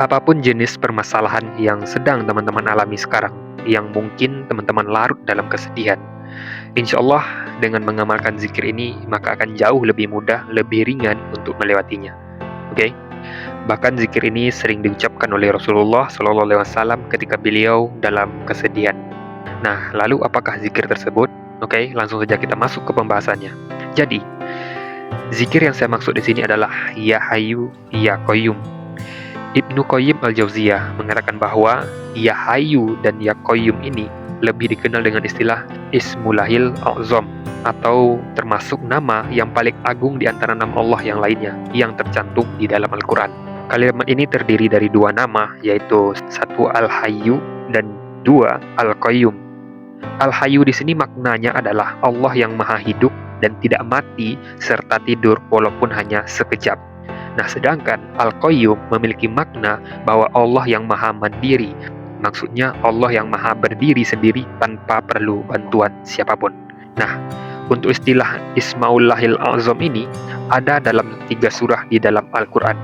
Apapun jenis permasalahan yang sedang teman-teman alami sekarang, yang mungkin teman-teman larut dalam kesedihan, insya Allah dengan mengamalkan zikir ini, maka akan jauh lebih mudah, lebih ringan untuk melewatinya. Oke? Bahkan zikir ini sering diucapkan oleh Rasulullah SAW ketika beliau dalam kesedihan. Nah, lalu apakah zikir tersebut? Oke, langsung saja kita masuk ke pembahasannya. Jadi, zikir yang saya maksud di sini adalah Ya Hayyu Ya Qayyum. Ibnu Qayyim al-Jauziyah mengatakan bahwa Ya Hayyu dan Ya Qayyum ini lebih dikenal dengan istilah Ismulahil A'zam, atau termasuk nama yang paling agung di antara nama Allah yang lainnya yang tercantum di dalam Al-Quran. Kalimat ini terdiri dari dua nama, yaitu satu Al-Hayyu dan dua Al-Qayyum. Al-Hayyu di sini maknanya adalah Allah yang maha hidup dan tidak mati serta tidur walaupun hanya sekejap. Nah, sedangkan Al-Qayyum memiliki makna bahwa Allah yang maha mandiri. Maksudnya Allah yang maha berdiri sendiri tanpa perlu bantuan siapapun. Nah, untuk istilah Ismaullahil A'zam ini ada dalam 3 surah di dalam Al-Quran.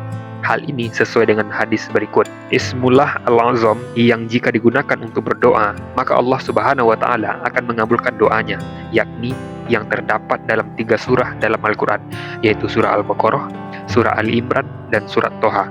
Hal ini sesuai dengan hadis berikut. Ismullah Al-A'zam yang jika digunakan untuk berdoa, maka Allah Subhanahu wa Ta'ala akan mengabulkan doanya, yakni yang terdapat dalam 3 surah dalam Al-Quran, yaitu surah Al-Baqarah, surah Ali Imran, dan surat Toha.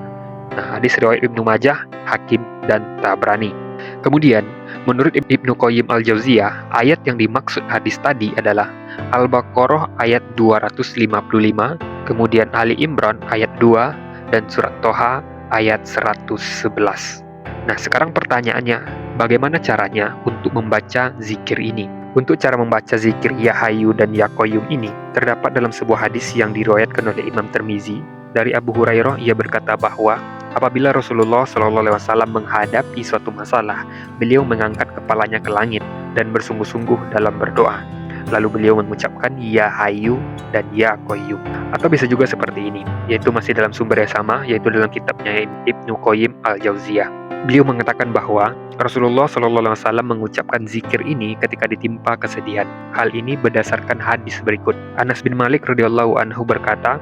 Nah, hadis riwayat Ibnu Majah, Hakim, dan Tabrani. Kemudian, menurut Ibnu Qayyim al-Jauziyah, ayat yang dimaksud hadis tadi adalah Al-Baqarah ayat 255, kemudian Ali Imran ayat 2, dan surat Toha ayat 111. Nah, sekarang pertanyaannya, bagaimana caranya untuk membaca zikir ini? Untuk cara membaca zikir Ya Hayyu dan Ya Qayyum ini terdapat dalam sebuah hadis yang diriwayatkan oleh Imam Tirmizi dari Abu Hurairah. Ia berkata bahwa apabila Rasulullah SAW menghadapi suatu masalah, beliau mengangkat kepalanya ke langit dan bersungguh-sungguh dalam berdoa. Lalu beliau mengucapkan Ya Hayyu dan Ya Qayyum. Atau bisa juga seperti ini, yaitu masih dalam sumber yang sama, yaitu dalam kitabnya Ibnu Qayyim al-Jauziyah. Beliau mengatakan bahwa Rasulullah SAW mengucapkan zikir ini ketika ditimpa kesedihan. Hal ini berdasarkan hadis berikut. Anas bin Malik radhiyallahu anhu berkata,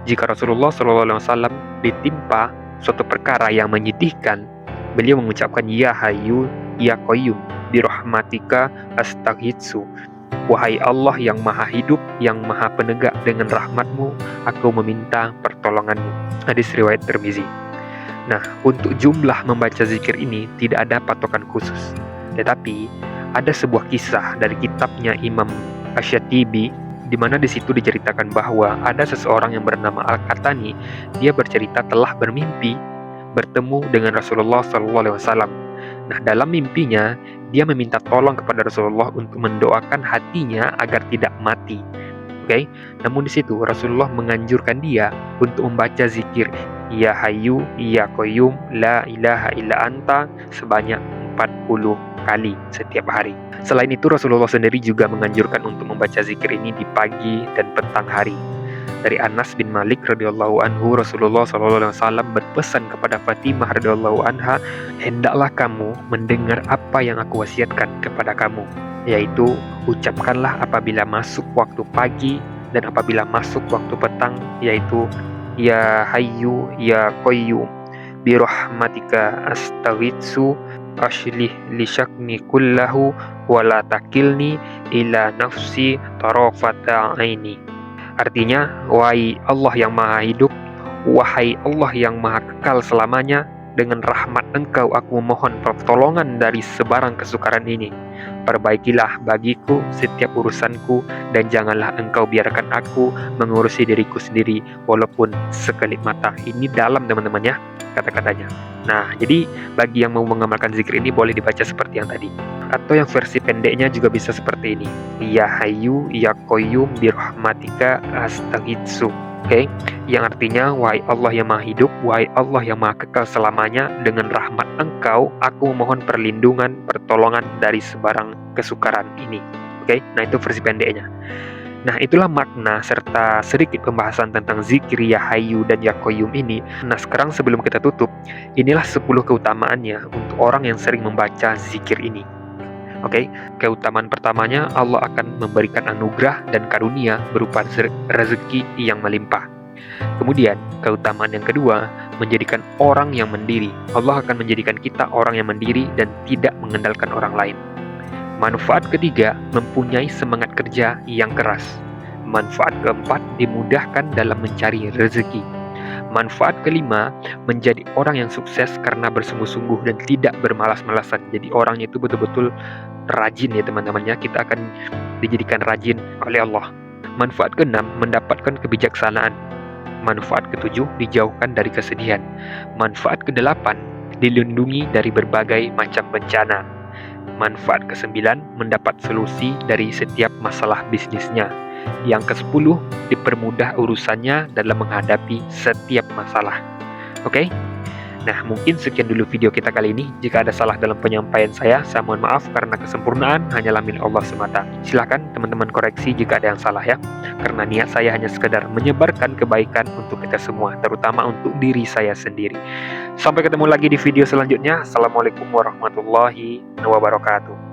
jika Rasulullah SAW ditimpa suatu perkara yang menyedihkan, beliau mengucapkan Ya Hayyu Ya Qayyum birahmatika astaghitsu. Wahai Allah yang maha hidup, yang maha penegak, dengan rahmatmu aku meminta pertolonganmu. Hadis riwayat Tirmizi. Nah, untuk jumlah membaca zikir ini tidak ada patokan khusus. Tetapi ada sebuah kisah dari kitabnya Imam Asy-Syatibi, di mana di situ diceritakan bahwa ada seseorang yang bernama Al-Qahtani. Dia bercerita telah bermimpi bertemu dengan Rasulullah SAW. Nah, dalam mimpinya dia meminta tolong kepada Rasulullah untuk mendoakan hatinya agar tidak mati. Oke, namun di situ Rasulullah menganjurkan dia untuk membaca zikir Ya Hayyu Ya Qayyum La ilaha illa anta sebanyak 40 kali setiap hari. Selain itu, Rasulullah sendiri juga menganjurkan untuk membaca zikir ini di pagi dan petang hari. Dari Anas bin Malik radhiyallahu anhu, Rasulullah SAW berpesan kepada Fatimah radhiyallahu anha, hendaklah kamu mendengar apa yang aku wasiatkan kepada kamu, yaitu ucapkanlah apabila masuk waktu pagi dan apabila masuk waktu petang, yaitu Ya Hayyu Ya Qayyum birahmatika astaghitsu aslih li syakni kullahu wala takilni ila nafsi tarafata aini. Artinya, wahai Allah yang maha hidup, wahai Allah yang maha kekal selamanya, dengan rahmat Engkau aku memohon pertolongan dari sebarang kesukaran ini. Perbaikilah bagiku setiap urusanku, dan janganlah Engkau biarkan aku mengurusi diriku sendiri walaupun sekelip mata. Ini dalam, teman-teman, ya, kata-katanya. Nah, jadi bagi yang mau mengamalkan zikir ini boleh dibaca seperti yang tadi. Atau yang versi pendeknya juga bisa seperti ini. Ya Hayyu Ya Qayyum birahmatika astaghitsu. Oke, yang artinya wahai Allah yang maha hidup, wahai Allah yang maha kekal selamanya, dengan rahmat Engkau aku memohon perlindungan, pertolongan dari sebarang kesukaran ini. Oke, nah itu versi pendeknya. Nah, itulah makna serta sedikit pembahasan tentang zikir Ya Hayyu dan Ya Qayyum ini. Nah, sekarang sebelum kita tutup, inilah 10 keutamaannya untuk orang yang sering membaca zikir ini. Oke, keutamaan pertamanya, Allah akan memberikan anugerah dan karunia berupa rezeki yang melimpah. Kemudian, keutamaan yang kedua, menjadikan orang yang mandiri. Allah akan menjadikan kita orang yang mandiri dan tidak mengandalkan orang lain. Manfaat ketiga, mempunyai semangat kerja yang keras. Manfaat keempat, dimudahkan dalam mencari rezeki. Manfaat kelima, menjadi orang yang sukses karena bersungguh-sungguh dan tidak bermalas-malasan. Jadi orangnya itu betul-betul rajin ya teman-teman ya. Kita akan dijadikan rajin oleh Allah. Manfaat keenam, mendapatkan kebijaksanaan. Manfaat ketujuh, dijauhkan dari kesedihan. Manfaat kedelapan, dilindungi dari berbagai macam bencana. Manfaat kesembilan, mendapat solusi dari setiap masalah bisnisnya. Yang ke-10, dipermudah urusannya dalam menghadapi setiap masalah. Oke? Nah, mungkin sekian dulu video kita kali ini. Jika ada salah dalam penyampaian saya mohon maaf karena kesempurnaan hanyalah milik Allah semata. Silahkan teman-teman koreksi jika ada yang salah ya. Karena niat saya hanya sekedar menyebarkan kebaikan untuk kita semua, terutama untuk diri saya sendiri. Sampai ketemu lagi di video selanjutnya. Assalamualaikum warahmatullahi wabarakatuh.